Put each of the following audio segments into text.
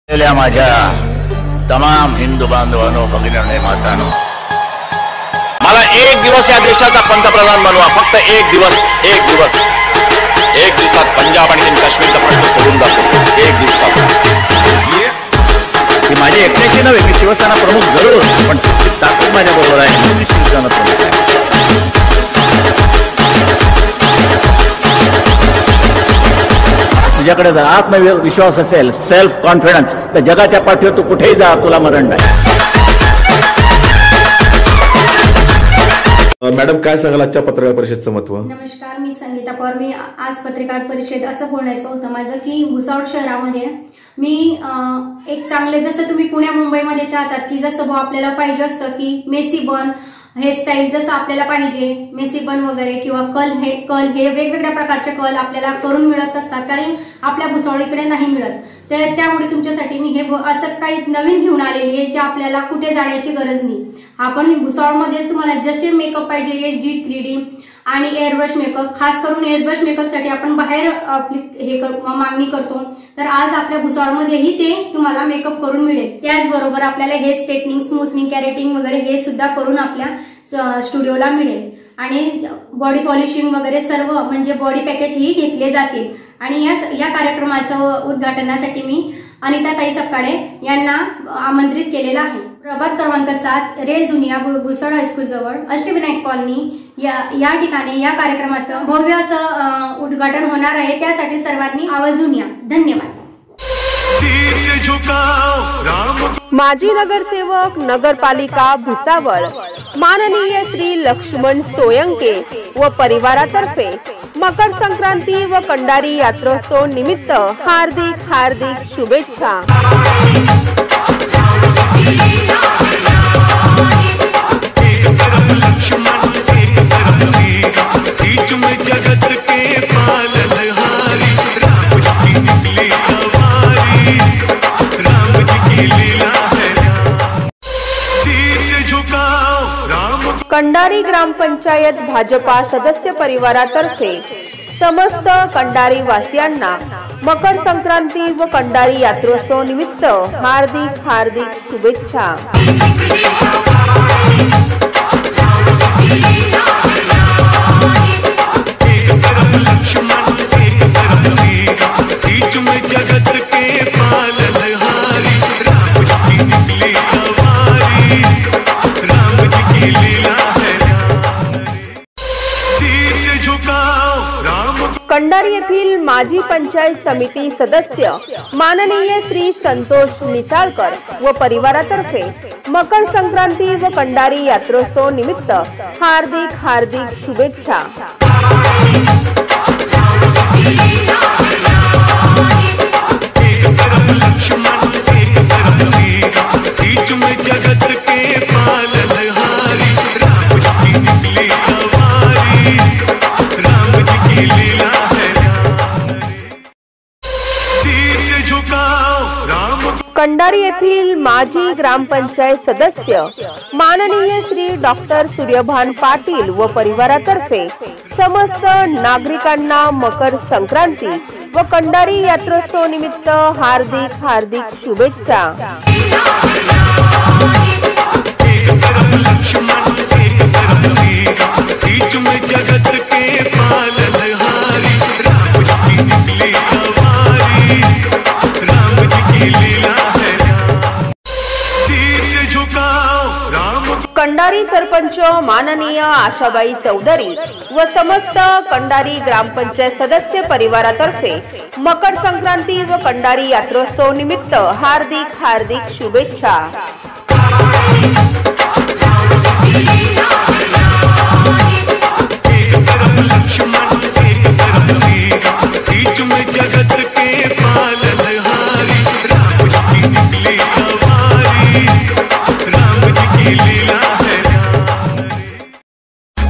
माझ्या तमाम हिंदू बांधवांनो, भगिनींनो, मातांनो, मला एक दिवस या देशाचा पंतप्रधान बनवा. फक्त एक दिवस. एक दिवसात पंजाब आणि काश्मीरचा प्रश्न सोडून दाखवतो. एक दिवसात. ही माझी एकट्याची नव्हे, मी शिवसेना प्रमुख जरूर, पण ताकद माझ्या बरोबर आहे. मी शिवसेना प्रमुख आहे. तुझ्याकडे जर आत्मविश्वास असेल, सेल्फ कॉन्फिडन्स, तर जगाच्या पाठीवर तू कुठेही जा, तुला मरण नाही. मॅडम, काय सांगाल आजच्या पत्रकार परिषदेचं महत्व? नमस्कार, मी संगीता पवार. मी आज पत्रकार परिषद असं बोलायचं होतं माझं की भुसावळ शहरामध्ये मी एक चांगले, जसं तुम्ही पुण्या मुंबईमध्ये चाहतात की जसं भाऊ आपल्याला पाहिजे असतं की मेसी बन हेअरस्टाईल जसं आपल्याला पाहिजे, मेसी बन वगैरे, किंवा कल हे वेगवेगळ्या प्रकारचे कल आपल्याला करून मिळत असतात, कारण आपल्या भुसावळीकडे नाही मिळत. तर त्यामुळे तुमच्यासाठी मी हे असं काही नवीन घेऊन आलेली आहे, जे आपल्याला कुठे जाण्याची गरज नाही. आपण भुसावळमध्येच तुम्हाला जसे मेकअप पाहिजे, HD 3D आणि एअरब्रश मेकअप, खास करून एअरब्रश मेकअपसाठी आपण बाहेर मागणी करतो. तर आज आपल्या भुसावळमध्येही ते तुम्हाला मेकअप करून मिळेल. त्याचबरोबर आपल्याला हे स्ट्रेटनिंग, स्मूथनिंग, कॅरेटिंग वगैरे हे सुद्धा करून आपल्या स्टुडिओला मिळेल. आणि बॉडी पॉलिशिंग वगैरे सर्व म्हणजे बॉडी पॅकेजही घेतले जातील. आणि या कार्यक्रमाचं उद्घाटनासाठी मी अनिताताई सपकाळे यांना आमंत्रित केलेलं आहे. प्रभात क्रमांक 7, रेल दुनिया, भुसावळ हायस्कूल जवळ, अष्टविनायक कॉलनी या ठिकाणी या कार्यक्रमाचं भव्य असं उद्घाटन होणार आहे. त्यासाठी सर्वांनी आवर्जून या. धन्यवाद. माजी नगरसेवक, नगरपालिका भुसावळ, माननीय श्री लक्ष्मण सोयंके व परिवारातर्फे मकर संक्रांती व कंडारी यात्रोत्सव निमित्त हार्दिक शुभेच्छा. कंडारी ग्रामपंचायत भाजपा सदस्य परिवारातर्फे समस्त कंडारी वासियांना मकर संक्रांती व कंडारी यात्रोत्सव निमित्त हार्दिक शुभेच्छा. कंडारी येथील माजी पंचायत समिती सदस्य माननीय श्री संतोष निसाळकर व परिवारातर्फे मकर संक्रांती व कंडारी यात्रोत्सव निमित्त हार्दिक शुभेच्छा. कंडारी येथील माजी ग्रामपंचायत सदस्य माननीय श्री डॉक्टर सूर्यभान पाटील व परिवारातर्फे समस्त नागरिकांना मकर संक्रांती व कंडारी यात्रोत्सव निमित्त हार्दिक शुभेच्छा. कंडारी सरपंच माननीय आशाबाई चौधरी व समस्त कंडारी ग्रामपंचायत सदस्य परिवारातर्फे मकर संक्रांती व कंडारी यात्रोत्सव निमित्त हार्दिक शुभेच्छा.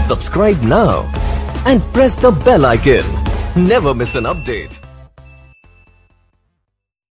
Subscribe now and press the bell icon. Never miss an update.